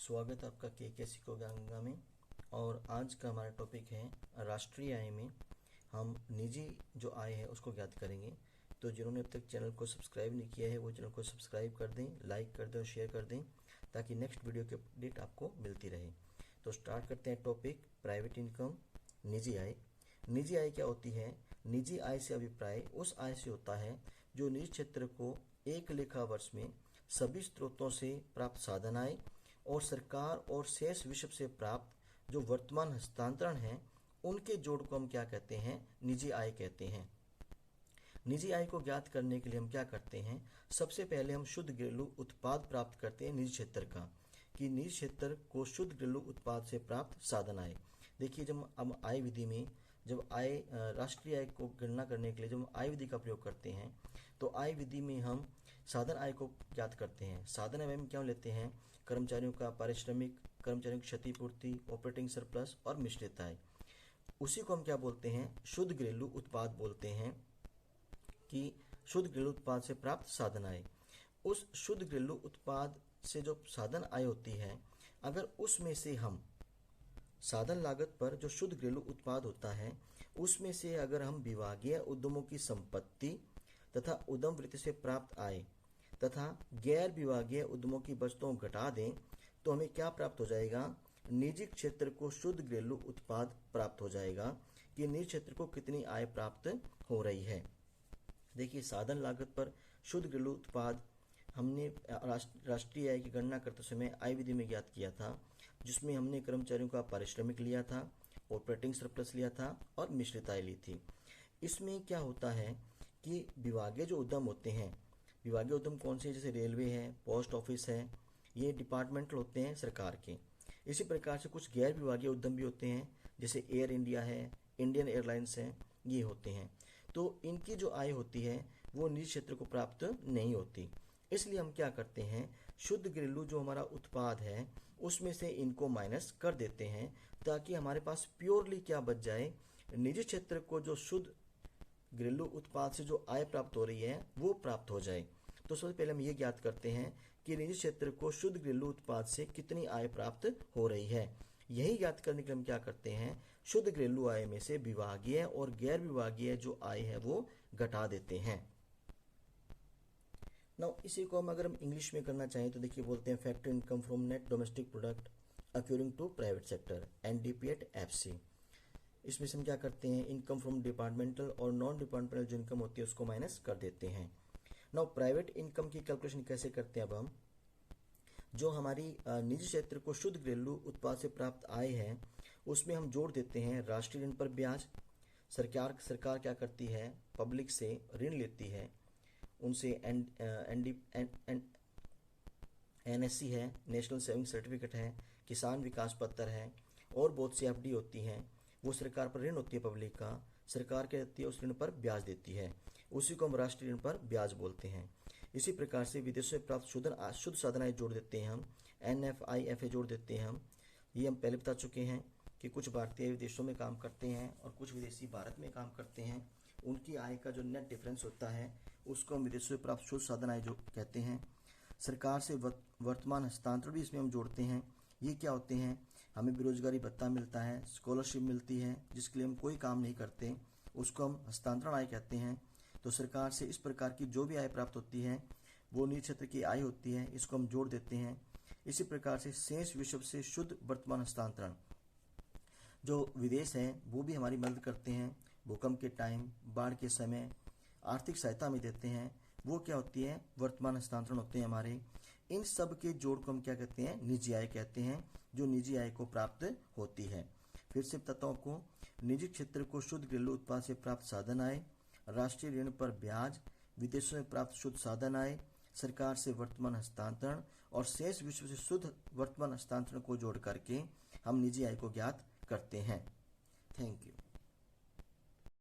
स्वागत है आपका के सिखोगा गंगा में। और आज का हमारा टॉपिक है राष्ट्रीय आय में हम निजी जो आय है उसको ज्ञात करेंगे। तो जिन्होंने अब तक चैनल को सब्सक्राइब नहीं किया है वो चैनल को सब्सक्राइब कर दें, लाइक कर दें और शेयर कर दें ताकि नेक्स्ट वीडियो की अपडेट आपको मिलती रहे। तो स्टार्ट करते हैं टॉपिक प्राइवेट इनकम, निजी आय। निजी आय क्या होती है? निजी आय से अभिप्राय उस आय से होता है जो निजी क्षेत्र को एक लेखा वर्ष में सभी स्रोतों से प्राप्त साधन आय और सरकार और शेष विश्व से प्राप्त जो वर्तमान हस्तांतरण है उनके जोड़ को हम क्या कहते हैं? निजी आय कहते हैं। निजी आय को ज्ञात करने के लिए हम क्या करते हैं? सबसे पहले हम शुद्ध घरेलू उत्पाद प्राप्त करते हैं निजी क्षेत्र का, कि निजी क्षेत्र को शुद्ध घरेलू उत्पाद से प्राप्त साधन आय। देखिए, जब हम आय विधि में जब आय राष्ट्रीय आय को गणना करने के लिए जब हम आय विधि का प्रयोग करते हैं तो आय विधि में हम साधन आय को ज्ञात करते हैं। साधन आय में क्या लेते हैं? कर्मचारियों का पारिश्रमिक, कर्मचारियों की क्षतिपूर्ति, ऑपरेटिंग सरप्लस और मिश्रित आय। उसी को हम क्या बोलते हैं? शुद्ध घरेलू उत्पाद बोलते हैं, कि शुद्ध घरेलू उत्पाद से प्राप्त साधन आय। उस शुद्ध घरेलू उत्पाद से जो साधन आय होती है, अगर उसमें से हम साधन लागत पर जो शुद्ध घरेलू उत्पाद होता है उसमें से अगर हम विभागीय उद्यमों की संपत्ति तथा उद्यम वृत्ति से प्राप्त आय तथा गैर विभागीय उद्यमों की बचतों को घटा दें तो हमें क्या प्राप्त हो जाएगा? निजी क्षेत्र को शुद्ध घरेलू उत्पाद प्राप्त हो जाएगा, कि निजी क्षेत्र को कितनी आय प्राप्त हो रही है। देखिए, साधन लागत पर शुद्ध घरेलू उत्पाद हमने राष्ट्रीय आय की गणना करते समय आय विधि में ज्ञात किया था, जिसमें हमने कर्मचारियों का पारिश्रमिक लिया था, ऑपरेटिंग सरप्लस लिया था और मिश्रित आय ली थी। इसमें क्या होता है कि विभागीय जो उद्यम होते हैं, विभागीय उद्यम कौन से? जैसे रेलवे है, पोस्ट ऑफिस है, ये डिपार्टमेंटल होते हैं सरकार के। इसी प्रकार से कुछ गैर विभागीय उद्यम भी होते हैं, जैसे एयर इंडिया है, इंडियन एयरलाइंस है, ये होते हैं। तो इनकी जो आय होती है वो निजी क्षेत्र को प्राप्त नहीं होती। इसलिए हम क्या करते हैं? शुद्ध घरेलू जो हमारा उत्पाद है उसमें से इनको माइनस कर देते हैं, ताकि हमारे पास प्योरली क्या बच जाए? निजी क्षेत्र को जो शुद्ध घरेलू उत्पाद से जो आय प्राप्त हो रही है वो प्राप्त हो जाए। तो सबसे पहले हम ये ज्ञात करते हैं कि निजी क्षेत्र को शुद्ध घरेलू उत्पाद से कितनी आय प्राप्त हो रही है। यही ज्ञात करने के लिए हम क्या करते हैं? शुद्ध घरेलू आय में से विभागीय और गैर विभागीय जो आय है वो घटा देते हैं। नाउ इसी को हम अगर हम इंग्लिश में करना चाहें तो देखिए, बोलते हैं factor income from net domestic product accruing to private sector NDP at FC। इसमें से हम क्या करते हैं? इनकम फ्रॉम डिपार्टमेंटल और नॉन डिपार्टमेंटल जो इनकम होती है उसको माइनस कर देते हैं। नाउ प्राइवेट इनकम की कैलकुलेशन कैसे करते हैं? अब हम जो हमारी निजी क्षेत्र को शुद्ध घरेलू उत्पाद से प्राप्त आय है उसमें हम जोड़ देते हैं राष्ट्रीय ऋण पर ब्याज। सरकार क्या करती है? पब्लिक से ऋण लेती है, उनसे NSC है, नेशनल सेविंग सर्टिफिकेट है, किसान विकास पत्र है और बहुत सी FD होती हैं। वो सरकार पर ऋण होती है पब्लिक का, सरकार क्या देती है? उस ऋण पर ब्याज देती है। उसी को हम राष्ट्रीय ऋण पर ब्याज बोलते हैं। इसी प्रकार से विदेशों से प्राप्त शुद्ध साधन आय जोड़ देते हैं हम, NFI-FA जोड़ देते हैं हम। ये हम पहले बता चुके हैं कि कुछ भारतीय विदेशों में काम करते हैं और कुछ विदेशी भारत में काम करते हैं। उनकी आय का जो नेट डिफरेंस होता है उसको हम विदेशों से प्राप्त शुद्ध साधन आय जो कहते हैं। सरकार से वर्तमान हस्तांतरण भी इसमें हम जोड़ते हैं। ये क्या होते हैं? हमें बेरोजगारी भत्ता मिलता है, स्कॉलरशिप मिलती है जिसके लिए हम कोई काम नहीं करते, उसको हम हस्तांतरण आय कहते हैं। तो सरकार से इस प्रकार की जो भी आय प्राप्त होती है वो निजी क्षेत्र की आय होती है, इसको हम जोड़ देते हैं। इसी प्रकार से शेष विश्व से शुद्ध वर्तमान हस्तांतरण, जो विदेश हैं वो भी हमारी मदद करते हैं, भूकंप के टाइम, बाढ़ के समय आर्थिक सहायता में देते हैं, वो क्या होती है? वर्तमान हस्तांतरण होते हैं हमारे। इन सब के जोड़ को हम क्या कहते हैं? निजी आय कहते हैं, जो निजी आय को प्राप्त होती है। फिर से बताता हूं आपको, निजी क्षेत्र को शुद्ध घरेलू उत्पाद से प्राप्त साधन आय, राष्ट्रीय ऋण पर ब्याज, विदेशों में प्राप्त शुद्ध साधन आय, सरकार से वर्तमान हस्तांतरण और शेष विश्व से शुद्ध वर्तमान हस्तांतरण को जोड़ करके हम निजी आय को ज्ञात करते हैं। Thank you.